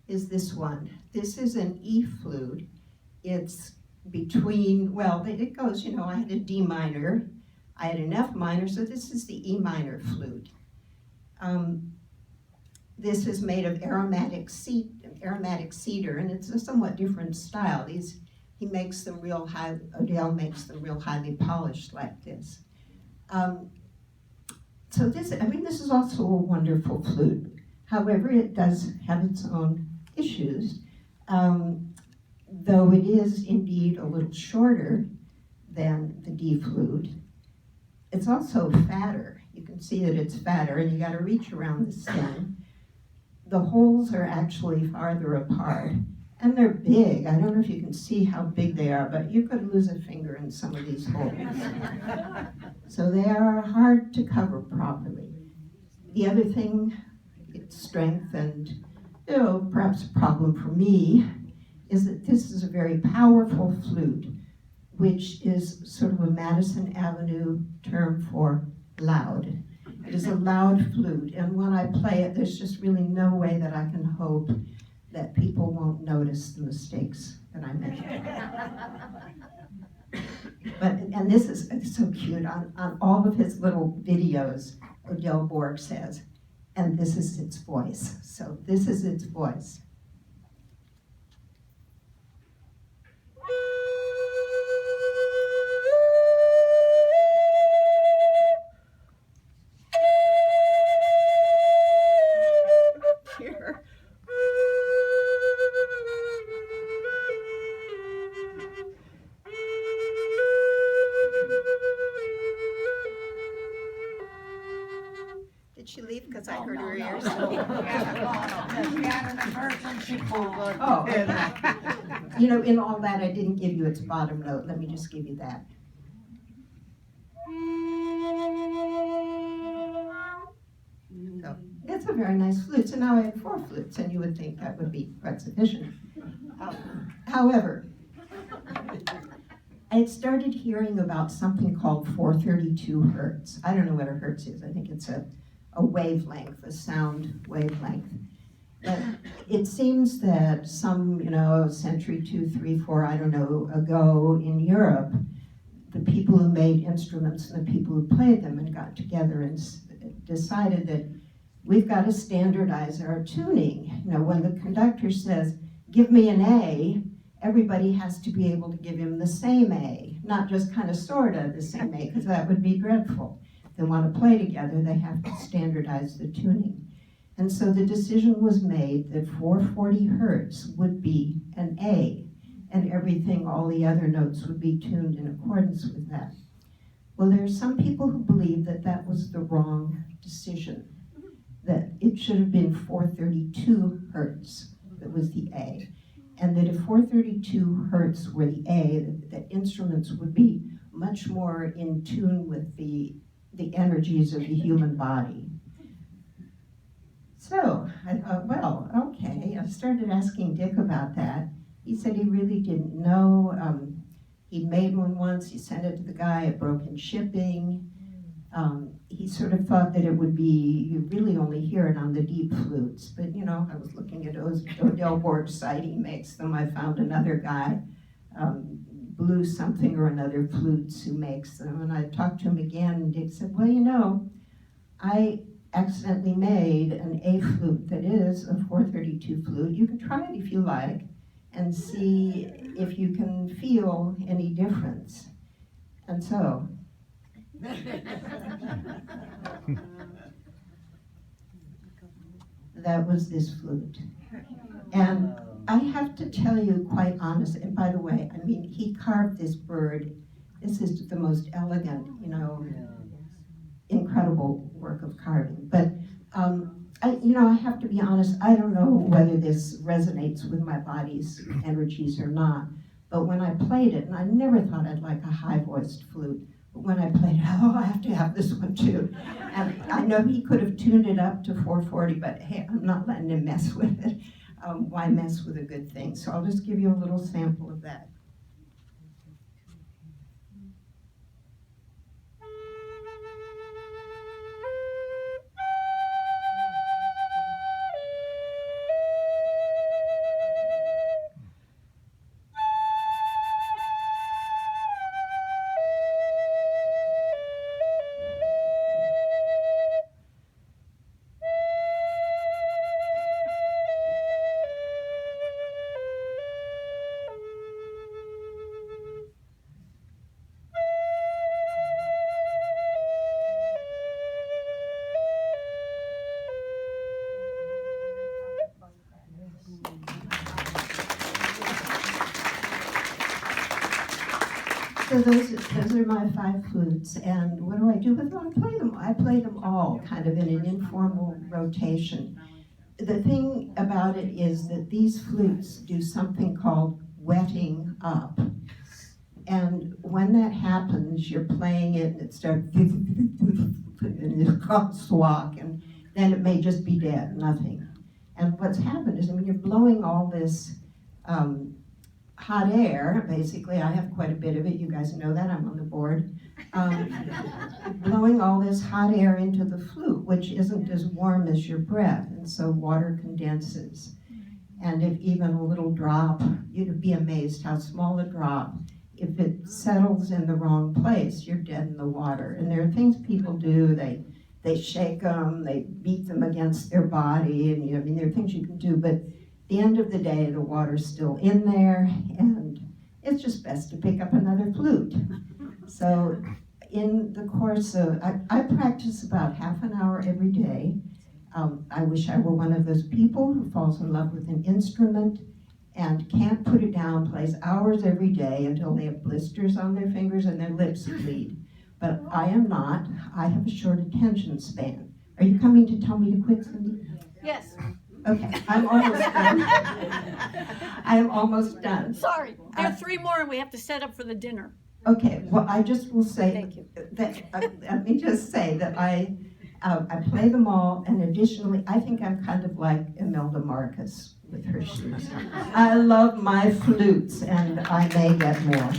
Is this one. This is an E flute. It's between, well, it goes, I had a D minor, I had an F minor, so this is the E minor flute. This is made of aromatic cedar, and it's a somewhat different style. He makes them real high, Odell makes them real highly polished like this. So this is also a wonderful flute. However, it does have its own issues, though it is indeed a little shorter than the D flute. It's also fatter. You can see that it's fatter, and you got to reach around the stem. The holes are actually farther apart, and they're big. I don't know if you can see how big they are, but you could lose a finger in some of these holes. So they are hard to cover properly. The other thing, its strength, and perhaps a problem for me, is that this is a very powerful flute, which is sort of a Madison Avenue term for loud. It is a loud flute, and when I play it, there's just really no way that I can hope that people won't notice the mistakes that I make. And this is so cute. On all of his little videos, Odell Borg says, and this is its voice. So this is its voice. Did she leave because I heard her ears? We had an emergency call. Oh, in all that, I didn't give you its bottom note. Let me just give you that. So, it's a very nice flute. So now I have 4 flutes, and you would think that would be quite sufficient. However, I had started hearing about something called 432 hertz. I don't know what a hertz is. I think it's a wavelength, a sound wavelength. But it seems that some, century 2, 3, 4, I don't know, ago in Europe, the people who made instruments and the people who played them and got together and decided that we've got to standardize our tuning. When the conductor says, give me an A, everybody has to be able to give him the same A, not just kind of sort of the same A, because that would be dreadful. If they want to play together, they have to standardize the tuning. And so the decision was made that 440 hertz would be an A, and everything, all the other notes would be tuned in accordance with that. Well, there are some people who believe that that was the wrong decision, that it should have been 432 hertz that was the A, and that if 432 hertz were the A, that instruments would be much more in tune with the energies of the human body. So I thought, well, okay. I started asking Dick about that. He said he really didn't know. He'd made one once, he sent it to the guy, it broke in shipping. He sort of thought that it would be, you really only hear it on the deep flutes. But I was looking at Odell Borg's site, he makes them. I found another guy, Blue something or another flutes, who makes them. And I talked to him again, and Dick said, well, I accidentally made an A flute that is a 432 flute. You can try it if you like and see if you can feel any difference. And so, that was this flute. And I have to tell you quite honestly, and by the way, he carved this bird. This is the most elegant, incredible work of carving. But I have to be honest, I don't know whether this resonates with my body's energies or not. But when I played it, and I never thought I'd like a high-voiced flute, but when I played it, I have to have this one too. And I know he could have tuned it up to 440, but hey, I'm not letting him mess with it. Why mess with a good thing? So I'll just give you a little sample of that. So those are my 5 flutes, and what do I do with them? I play them all kind of in an informal rotation. The thing about it is that these flutes do something called wetting up. And when that happens, you're playing it and it starts and it's called swag, and then it may just be dead, nothing. And what's happened is, I mean, you're blowing all this hot air, basically. I have quite a bit of it, you guys know that, I'm on the board. Blowing all this hot air into the flute, which isn't as warm as your breath, and so water condenses. And if even a little drop, you'd be amazed how small a drop, if it settles in the wrong place, you're dead in the water. And there are things people do, they shake them, they beat them against their body, and I mean, there are things you can do, but at the end of the day, the water's still in there, and it's just best to pick up another flute. So in the course of, I practice about half an hour every day. I wish I were one of those people who falls in love with an instrument and can't put it down, plays hours every day until they have blisters on their fingers and their lips bleed. But I am not. I have a short attention span. Are you coming to tell me to quit, Cindy? Yes. Okay, I'm almost done. I am almost done. Sorry, there are 3 more and we have to set up for the dinner. Okay, well, I just will say Thank you. that, let me just say that I play them all, and additionally, I think I'm kind of like Imelda Marcus with her shoes. I love my flutes, and I may get more.